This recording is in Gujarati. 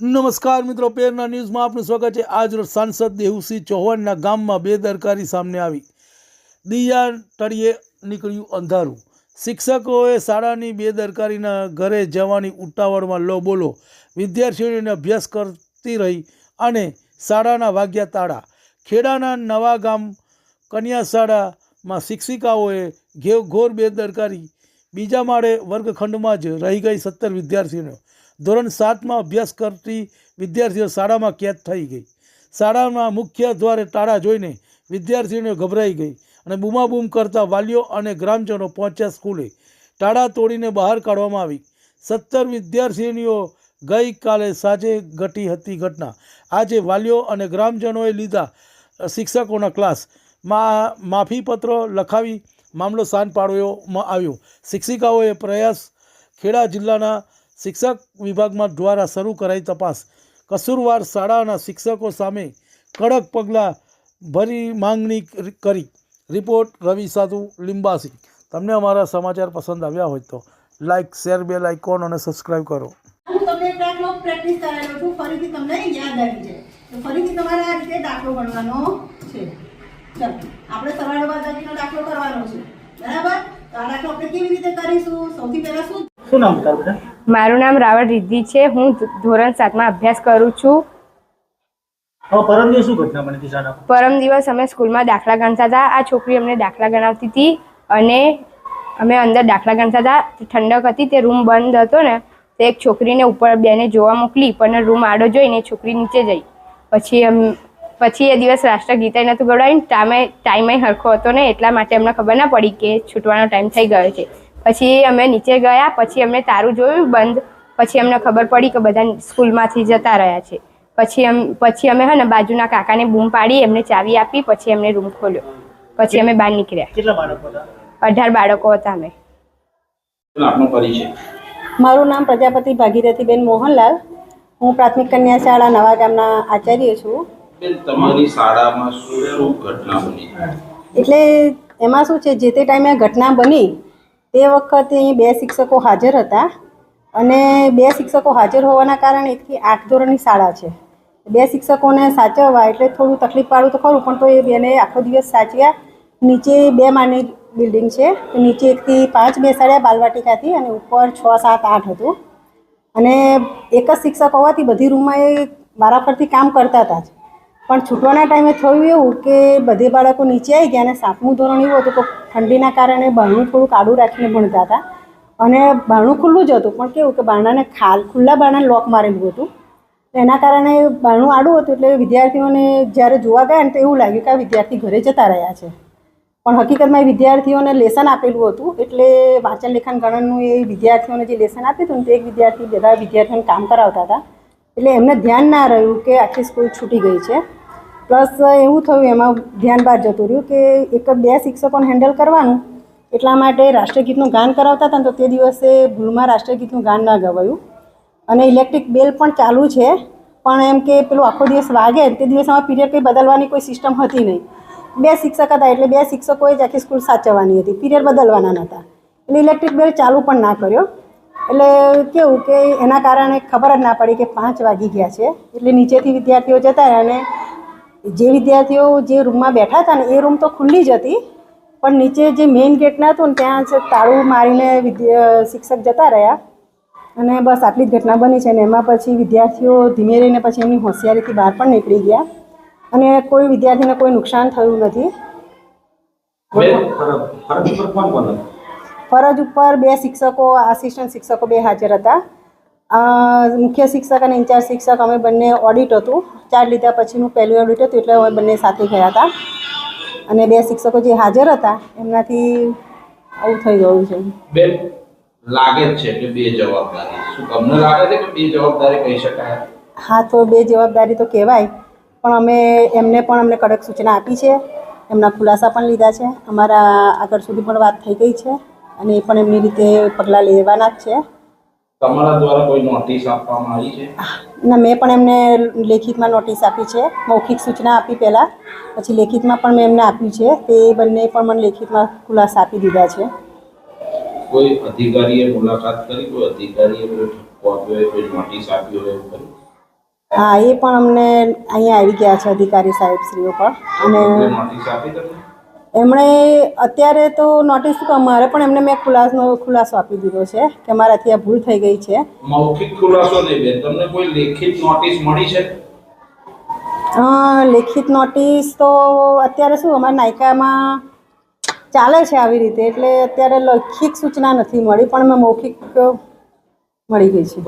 નમસ્કાર મિત્રો, પેરના ન્યૂઝમાં આપનું સ્વાગત છે। આજ રોજ સાંસદ દેવુસિંહ ચૌહાણના ગામમાં બેદરકારી સામે આવી। દિયા તળિયે નીકળ્યું અંધારું। શિક્ષકોએ શાળાની બેદરકારીના ઘરે જવાની ઉતાવળમાં લો બોલો। વિદ્યાર્થીઓને અભ્યાસ કરતી રહી અને શાળાના વાગ્યા તાળા। ખેડાના નવા ગામ કન્યા શાળામાં શિક્ષિકાઓએ ઘોર બેદરકારી। બીજા માળે વર્ગખંડમાં જ રહી ગઈ 17 વિદ્યાર્થીઓ। ધોરણ 7માં અભ્યાસ કરતી વિદ્યાર્થીઓ શાળામાં કેદ થઈ ગઈ। શાળાના મુખ્ય દ્વારે તાળા જોઈને વિદ્યાર્થીઓને ગભરાઈ ગઈ અને બૂમાબૂમ કરતા વાલીઓ અને ગ્રામજનો પહોંચ્યા સ્કૂલે। તાળા તોડીને બહાર કાઢવામાં આવી। 17 વિદ્યાર્થીનીઓ ગઈકાલે સાંજે ઘટી હતી ઘટના। આજે વાલીઓ અને ગ્રામજનોએ લીધા શિક્ષકોના ક્લાસ। માફીપત્ર લખાવી મામલો શાંત પાડવામાં આવ્યો। શિક્ષિકાઓએ પ્રયાસ। ખેડા જિલ્લાના શિક્ષક વિભાગમાં દ્વારા શરૂ કરાઈ તપાસ। કસૂરવાર શાળાના શિક્ષકો સામે કડક પગલાં ભરી માંગણી કરી। રિપોર્ટ રવિ સાધુ લિંબાસી। તમને અમારા સમાચાર પસંદ આવ્યા હોય તો લાઇક, શેર, બેલ આઇકોન અને સબસ્ક્રાઇબ કરો। હું તમને દાખલો પ્રેક્ટિસ કરાવ્યો છું, ફરીથી તમને યાદ આવી જાય તો ફરીથી તમારે આ રીતે દાખલો ગણવાનો છે। ચાલો આપણે સરવાળો બાદબાકીનો દાખલો કરવાનો છે, બરાબર? તો આ દાખલો આપણે કેવી રીતે કરીશું? સૌથી પહેલા શું નામ તારું? મારું નામ રાવળ રિદ્ધિ છે। હું ધોરણ 7માં અભ્યાસ કરું છું। પરમ દિવસ શું ઘટના બની હતી શાળામાં? પરમ દિવસ અમે સ્કૂલમાં દાખલા ગણતા હતા। આ છોકરી અમને દાખલા ગણાવતી હતી અને અમે અંદર દાખલા ગણતા હતા। ઠંડક હતી, તે રૂમ બંધ હતો ને, તો એક છોકરીને ઉપર બેને જોવા મોકલી, પણ રૂમ આડો જોઈને છોકરી નીચે જઈ। પછી એ દિવસ રાષ્ટ્રગીતે નહોતું ગવડાવ્યું। ટાઈમે હરખો હતો ને, એટલા માટે અમને ખબર ના પડી કે છૂટવાનો ટાઈમ થઈ ગયો છે। પછી અમે નીચે ગયા, પછી અમને તારું જોયું બંધ, પછી અમને ખબર પડી કે બધા સ્કૂલમાંથી જતા રહ્યા છે। પછી અમે બાજુના કાકાને બૂમ પાડી, એમને ચાવી આપી, પછી એમને રૂમ ખોલ્યો, પછી અમે બહાર નીકળ્યા। કેટલા બાળકો હતા? 18 બાળકો હતા અમે। આપનો પરિચય? મારું નામ પ્રજાપતિ ભાગીરથીબેન મોહનલાલ। હું પ્રાથમિક કન્યા શાળા નવા ગામના આચાર્ય છું। તમારી શાળામાં શું ઘટના બની? એટલે એમાં શું છે, જે તે ટાઈમે ઘટના બની તે વખતે અહીં 2 શિક્ષકો હાજર હતા અને 2 શિક્ષકો હાજર હોવાના કારણે 1 થી 8 ધોરણની શાળા છે। 2 શિક્ષકોને સાચવવા એટલે થોડું તકલીફ પાડું તો ખરું, પણ તો એ બેને આખો દિવસ સાચવ્યા। નીચે 2 માળની બિલ્ડિંગ છે, તો નીચે 1 થી 5 બેસાડ્યા બાલવાટિકાથી અને ઉપર 6, 7, 8 હતું। અને એક જ શિક્ષક હોવાથી બધી રૂમમાં એ વારાફરતી કામ કરતા હતા જ। પણ છૂટવાના ટાઈમે થયું એવું કે બધે બાળકો નીચે આવી ગયા અને 7મું ધોરણ એવું હતું તો ઠંડીના કારણે બારણું થોડુંક આડું રાખીને ભણતા હતા અને બારણું ખુલ્લું જ હતું, પણ કેવું કે બારણાને ખુલ્લા બારણાને લોક મારેલું હતું। એના કારણે બારણું આડું હતું એટલે વિદ્યાર્થીઓને જ્યારે જોવા ગયા ને તો એવું લાગ્યું કે આ વિદ્યાર્થી ઘરે જતા રહ્યા છે, પણ હકીકતમાં એ વિદ્યાર્થીઓને લેસન આપેલું હતું। એટલે વાંચન લેખન ગણનનું એ વિદ્યાર્થીઓને જે લેસન આપ્યું હતું ને, તો એક વિદ્યાર્થી બધા વિદ્યાર્થીઓને કામ કરાવતા હતા, એટલે એમને ધ્યાન ના રહ્યું કે આખી સ્કૂલ છૂટી ગઈ છે। પ્લસ એવું થયું, એમાં ધ્યાન બહાર જતું રહ્યું કે 1-2 શિક્ષકોને હેન્ડલ કરવાનું, એટલા માટે રાષ્ટ્રગીતનું ગાન કરાવતા હતા ને, તો તે દિવસે ભૂલમાં રાષ્ટ્રગીતનું ગાન ના ગવાયું અને ઇલેક્ટ્રિક બેલ પણ ચાલુ છે, પણ એમ કે પેલું આખો દિવસ વાગે તે દિવસે અમારા પીરિયડ કંઈ બદલવાની કોઈ સિસ્ટમ હતી નહીં। 2 શિક્ષક હતા એટલે 2 શિક્ષકોએ જ આખી સ્કૂલ સાચવવાની હતી, પીરિયડ બદલવાના નહોતા, એટલે ઇલેક્ટ્રિક બેલ ચાલુ પણ ના કર્યો। એટલે કેવું કે એના કારણે ખબર જ ના પડી કે 5 વાગી ગયા છે, એટલે નીચેથી વિદ્યાર્થીઓ જતા રહ્યા અને જે વિદ્યાર્થીઓ જે રૂમમાં બેઠા હતા ને એ રૂમ તો ખુલ્લી જ હતી, પણ નીચે જે મેઇન ગેટ ના હતું ને ત્યાં તાળું મારીને શિક્ષક જતા રહ્યા અને બસ આટલી જ ઘટના બની છે। અને એમાં પછી વિદ્યાર્થીઓ ધીમે રહીને પછી એમની હોશિયારીથી બહાર પણ નીકળી ગયા અને કોઈ વિદ્યાર્થીને કોઈ નુકસાન થયું નથી। ફરજ ઉપર 2 શિક્ષકો, આસિસ્ટન્ટ શિક્ષકો 2 હાજર હતા। મુખ્ય શિક્ષક અને ઇન્ચાર્જ શિક્ષક અમે બંને ઓડિટ હતું, ચાર્જ લીધા પછીનું પહેલું ઓડિટ હતું, એટલે અમે બંને સાથે ગયા હતા અને 2 શિક્ષકો જે હાજર હતા એમનાથી આવું થઈ ગયું છે। બેન, લાગે છે કે 2 જવાબદારી, શું તમને લાગે છે કે 2 જવાબદારી કહી શકાય? હા, તો 2 જવાબદારી તો કહેવાય, પણ અમને કડક સૂચના આપી છે, એમના ખુલાસા પણ લીધા છે, અમારા આગળ સુધી પણ વાત થઈ ગઈ છે અને એ પણ એમની રીતે પગલાં લેવાના જ છે। તમારા દ્વારા કોઈ નોટિસ આપવામાં આવી છે? ના, મેં પણ એમને લેખિતમાં નોટિસ આપી છે। મૌખિક સૂચના આપી પહેલાં, પછી લેખિતમાં પણ મેં એમને આપ્યું છે, તે બંને પણ મને લેખિતમાં ખુલાસા આપી દીધા છે। કોઈ અધિકારીએ મુલાકાત કરી? કોઈ અધિકારીએ કોઈ નોટિસ આપી હોય એવું કર્યું? હા, એ પણ અમને અહીંયા આવી ગયા છે અધિકારી સાહેબશ્રીઓ પણ. અને નોટિસ આપી તમને? એમણે અત્યારે તો નોટિસ તો અમારે પણ એમને મેં ખુલાસો આપી દીધો છે કે મારાથી આ ભૂલ થઈ ગઈ છે. મૌખિક ખુલાસો નહીં બેન, તમને કોઈ લેખિત નોટિસ મળી છે? લેખિત નોટિસ તો અત્યારે શું અમારા નાયકામાં ચાલે છે આવી રીતે, એટલે અત્યારે લેખિત સૂચના નથી મળી, પણ મેં મૌખિક મળી ગઈ છે.